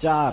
4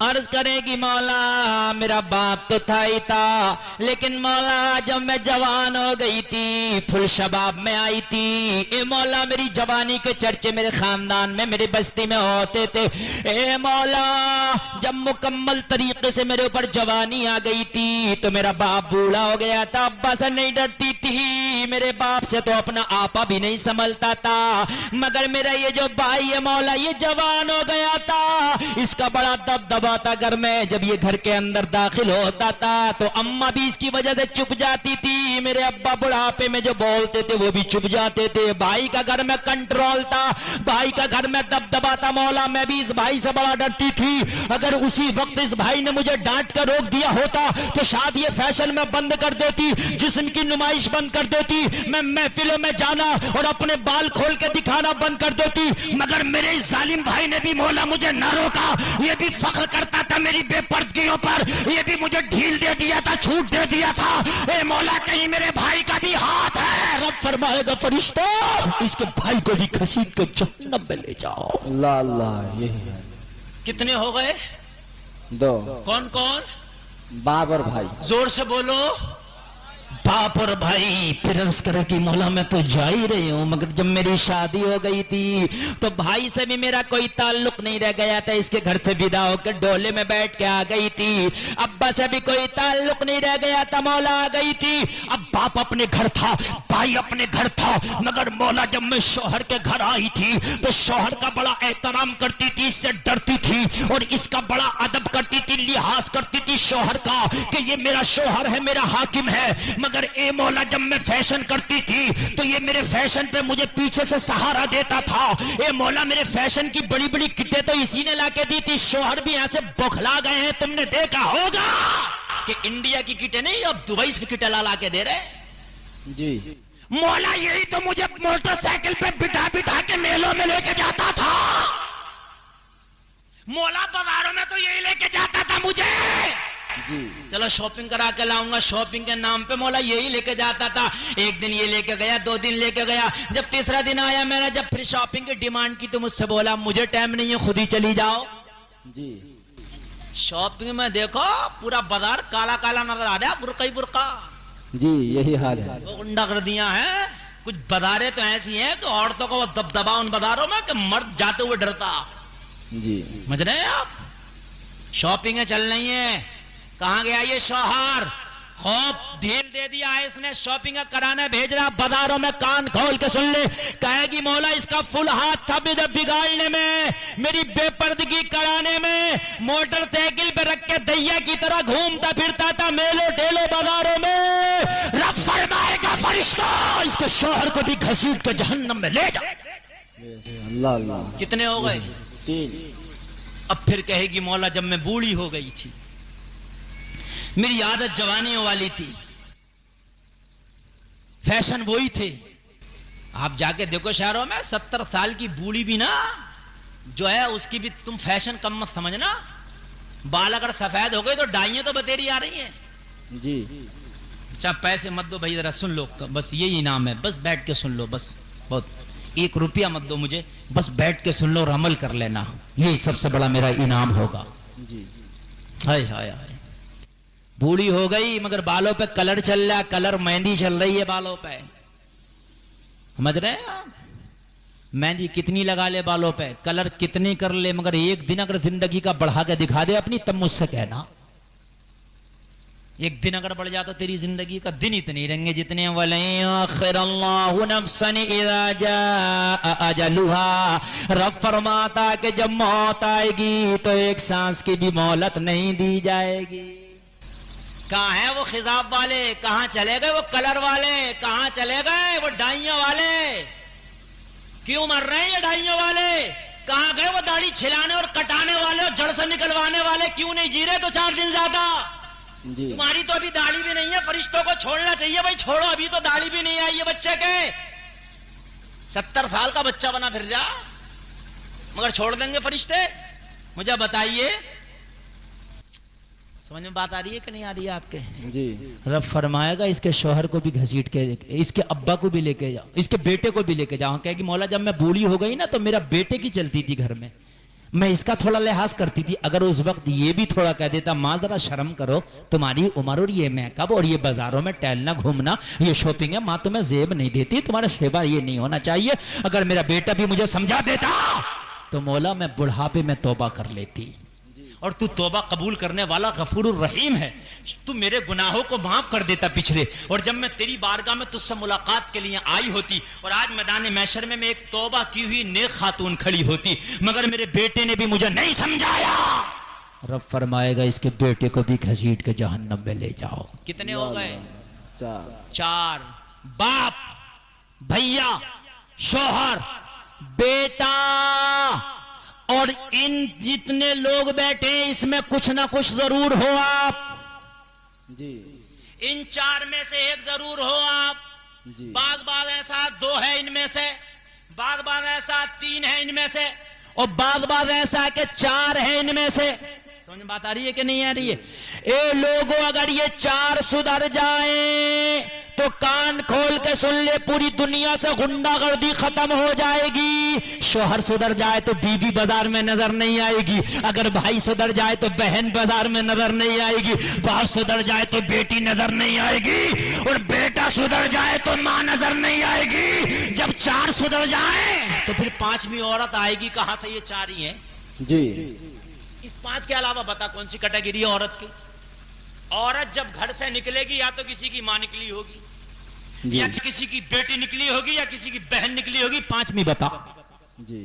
عرض کرے گی مولا میرا باپ تو تھا ہی تھا، لیکن مولا جب میں جوان ہو گئی تھی، پھل شباب میں آئی تھی، اے مولا میری جوانی کے چرچے میرے خاندان میں میری بستی میں ہوتے تھے، اے مولا جب مکمل طریقے سے میرے اوپر جوانی آ گئی تھی تو میرا باپ بوڑھا ہو گیا تھا، ابا سے نہیں ڈرتی تھی، میرے باپ سے تو اپنا آپا بھی نہیں سنبھلتا تھا، مگر میرا یہ جو بھائی ہے مولا یہ جوان ہو گیا تھا، اس کا بڑا دبدبا تھا گھر میں، جب یہ گھر کے اندر داخل ہوتا تھا تو اماں بھی اس کی وجہ سے چپ جاتی تھی، میرے ابا بڑھاپے میں جو بولتے تھے وہ بھی چپ جاتے تھے، بھائی کا گھر میں کنٹرول تھا، بھائی کا گھر میں دبدبا تھا، مولا میں بھی اس بھائی سے بڑا ڈرتی تھی، اگر اسی وقت اس بھائی نے مجھے ڈانٹ کر روک دیا ہوتا تو شاید یہ فیشن میں بند کر دیتی، جسم کی نمائش بند کر دیتی، میں محفلوں میں جانا اور اپنے بال کھول کے دکھانا بند کر دیتی، مگر میرے اس ظالم بھائی نے بھی مولا مجھے نہ روکا، یہ بھی فخر کرتا تھا میری بے پردگیوں پر، یہ بھی مجھے ڈھیل دے دیا تھا، چھوٹ دے دیا تھا، اے مولا کہیں میرے بھائی کا بھی ہاتھ ہے، رب فرمائے گا فرشتہ اس کے بھائی کو بھی گھسیٹ کے جہنم میں لے جاؤ۔ اللہ اللہ یہی ہے۔ کتنے ہو گئے؟ 2 کون کون؟ باپ اور بھائی۔ زور سے بولو، باپ اور بھائی۔ پھر عرض کرے کہ مولا میں تو جا ہی رہی ہوں، مگر جب میری شادی ہو گئی تھی تو بھائی سے بھی میرا کوئی تعلق نہیں رہ گیا تھا، اس کے گھر سے ودا ہو کے ڈولے میں بیٹھ کے آ گئی تھی، ابا سے بھی کوئی تعلق نہیں رہ گیا تھا، مولا آ گئی تھی، اب باپ اپنے گھر تھا، بھائی اپنے گھر تھا، مگر مولا جب میں شوہر کے گھر آئی تھی تو شوہر کا بڑا احترام کرتی تھی، اس سے ڈرتی تھی اور اس کا بڑا ادب کرتی تھی، لحاظ کرتی تھی شوہر کا کہ یہ میرا شوہر ہے، میرا حاکم ہے، مگر اے مولا جب میں فیشن کرتی تھی تو یہ میرے فیشن پہ مجھے پیچھے سے سہارا دیتا تھا، اے مولا میرے فیشن کی بڑی بڑی کٹیں تو اسی نے لا کے دی تھی، شوہر بھی یہاں سے بوکھلا گئے ہیں، تم نے دیکھا ہوگا کہ انڈیا کی کٹیں نہیں اب دبئی سے کٹیں لا کے دے رہے۔ جی مولا یہی تو مجھے موٹر سائیکل پہ بٹھا بٹھا کے میلوں میں لے کے جاتا تھا، مولا بازاروں میں تو یہی لے کے جاتا تھا مجھے، جی چلو شاپنگ کرا کے لاؤں گا، شاپنگ کے نام پہ مولا یہی لے کے جاتا تھا، ایک دن یہ لے کے گیا، 2 دن لے کے گیا، جب تیسرا دن آیا میں نے جب پھر شاپنگ کی ڈیمانڈ کی تو مجھ سے بولا مجھے ٹائم نہیں ہے، خود ہی چلی جاؤ۔ جی شاپنگ میں دیکھو پورا بازار کالا کالا نظر آ رہا ہے، برقع ہی برقع، جی یہی حال ہے۔ وہ گنڈا گردیاں ہیں، کچھ بازاریں تو ایسی ہیں کہ عورتوں کو وہ دبدبا ان بازاروں میں کہ مرد جاتے ہوئے ڈرتا، جی سمجھ رہے ہیں آپ؟ شاپنگیں چل رہی ہیں، کہاں گیا یہ شوہر؟ خوب ڈھیل دے دیا ہے اس نے، شاپنگ کرانے بھیج رہا، بازاروں میں کان کھول کے سن لے، کہے گی مولا اس کا فل ہاتھ تھا بگاڑنے میں، میری بے پردگی کرانے میں، موٹر سائیکل پہ رکھ کے دیا کی طرح گھومتا پھرتا تھا میلوں ٹھیلوں بازاروں میں، رب فرمائے گا فرشتہ اس کے شوہر کو بھی گھسیٹ کے جہنم میں لے جا۔ اللہ اللہ۔ کتنے ہو گئے؟ 3۔ اب پھر کہے گی مولا جب میں بوڑھی ہو گئی تھی، میری عادت جوانیوں والی تھی، فیشن وہی تھے، آپ جا کے دیکھو شہروں میں 70 سال کی بوڑھی بھی نا جو ہے اس کی بھی تم فیشن کم مت سمجھنا، بال اگر سفید ہو گئے تو ڈائیاں تو بتیری آ رہی ہیں۔ جی اچھا پیسے مت دو بھائی، ذرا سن لو، بس یہی انعام ہے، بس بیٹھ کے سن لو، بس بہت، 1 روپیہ مت دو مجھے، بس بیٹھ کے سن لو اور عمل کر لینا، یہی سب سے بڑا میرا انعام ہوگا۔ جی ہائے ہائے ہائے، بوڑھی ہو گئی مگر بالوں پہ کلر چل رہا ہے، کلر مہندی چل رہی ہے بالوں پہ، سمجھ رہے ہیں آپ؟ مہندی کتنی لگا لے بالوں پہ، کلر کتنی کر لے، مگر ایک دن اگر زندگی کا بڑھا کے دکھا دے اپنی، تب مجھ سے کہنا، ایک دن اگر بڑھ جاتا تیری زندگی کا دن اتنے رہیں گے جتنے وَلَن يُؤَخِّرَ اللَّهُ نَفْسًا إِذَا جَاءَ أَجَلُهَا، رب فرماتا کہ جب موت آئے گی تو ایک سانس کی بھی مہلت نہیں دی جائے گی۔ کہاں ہیں وہ خضاب والے، کہاں چلے گئے وہ کلر والے، کہاں چلے گئے وہ ڈائیوں والے، کیوں مر رہے ہیں یہ ڈائیوں والے، کہاں گئے وہ داڑھی چھلانے اور کٹانے والے اور جڑ سے نکلوانے والے، کیوں نہیں جی رہے تو 4 دن زیادہ؟ جی تمہاری تو ابھی داڑھی بھی نہیں ہے، فرشتوں کو چھوڑنا چاہیے بھائی، چھوڑو ابھی تو داڑھی بھی نہیں آئی ہے بچے کے، 70 سال کا بچہ بنا پھر جا، مگر چھوڑ دیں گے فرشتے؟ مجھے بتائیے، سمجھ میں بات آ رہی ہے کہ نہیں آ رہی ہے آپ کے؟ جی رب فرمائے گا اس کے شوہر کو بھی گھسیٹ کے، اس کے ابا کو بھی لے کے جاؤ، اس کے بیٹے کو بھی لے کے جاؤ، کہے گی مولا جب میں بوڑھی ہو گئی نا تو میرا بیٹے کی چلتی تھی گھر میں، میں اس کا تھوڑا لحاظ کرتی تھی. اگر اس وقت یہ بھی تھوڑا کہہ دیتا ماں ذرا شرم کرو, تمہاری عمر اور یہ میک اپ اور یہ بازاروں میں ٹہلنا گھومنا یہ شاپنگ ہے, ماں تمہیں زیب نہیں دیتی, تمہارا شیوا یہ نہیں ہونا چاہیے. اگر میرا بیٹا بھی مجھے سمجھا دیتا تو مولا میں بڑھاپے میں توبہ کر لیتی. اور تو توبہ قبول کرنے والا غفور الرحیم ہے, تو میرے گناہوں کو معاف کر دیتا پچھلے. اور جب میں تیری بارگاہ میں تجھ سے ملاقات کے لیے آئی ہوتی اور آج میدان محشر میں ایک توبہ کی ہوئی نیک خاتون کھڑی ہوتی, مگر میرے بیٹے نے بھی مجھے نہیں سمجھایا, رب فرمائے گا اس کے بیٹے کو بھی گھسیٹ کے جہنم میں لے جاؤ. کتنے ہو گئے؟ 4. باپ, بھیا, شوہر, بیٹا اور ان جتنے لوگ بیٹھے ہیں اس میں کچھ نہ کچھ ضرور ہو آپ. جی ان 4 میں سے ایک ضرور ہو آپ. جی بعض ایسا 2 ہے ان میں سے, بعض ایسا 3 ہے ان میں سے, اور بعض ایسا کہ 4 ہے ان میں سے. سمجھ بات آ رہی ہے کہ نہیں آ رہی ہے؟ اے لوگوں اگر یہ 4 سدھر جائیں تو کان کھول کے سن لے, پوری دنیا سے غنڈہ گردی ختم ہو جائے گی. شوہر سدھر جائے تو بیوی بازار میں نظر نہیں آئے گی, اگر بھائی سدھر جائے تو بہن بازار میں نظر نہیں آئے گی, باپ سدھر جائے تو بیٹی نظر نہیں آئے گی, اور بیٹا سدھر جائے تو ماں نظر نہیں آئے گی. جب 4 سدھر جائیں تو پھر 5ویں عورت آئے گی. کہاں تھا یہ 4 ہی ہیں؟ جی اس 5 کے علاوہ بتا کون سی کیٹیگری ہے عورت کی؟ عورت جب گھر سے نکلے گی یا تو کسی کی ماں نکلی ہوگی, جی یا کسی کی بیٹی نکلی ہوگی, یا کسی کی بہن نکلی ہوگی. 5ویں بتا. جی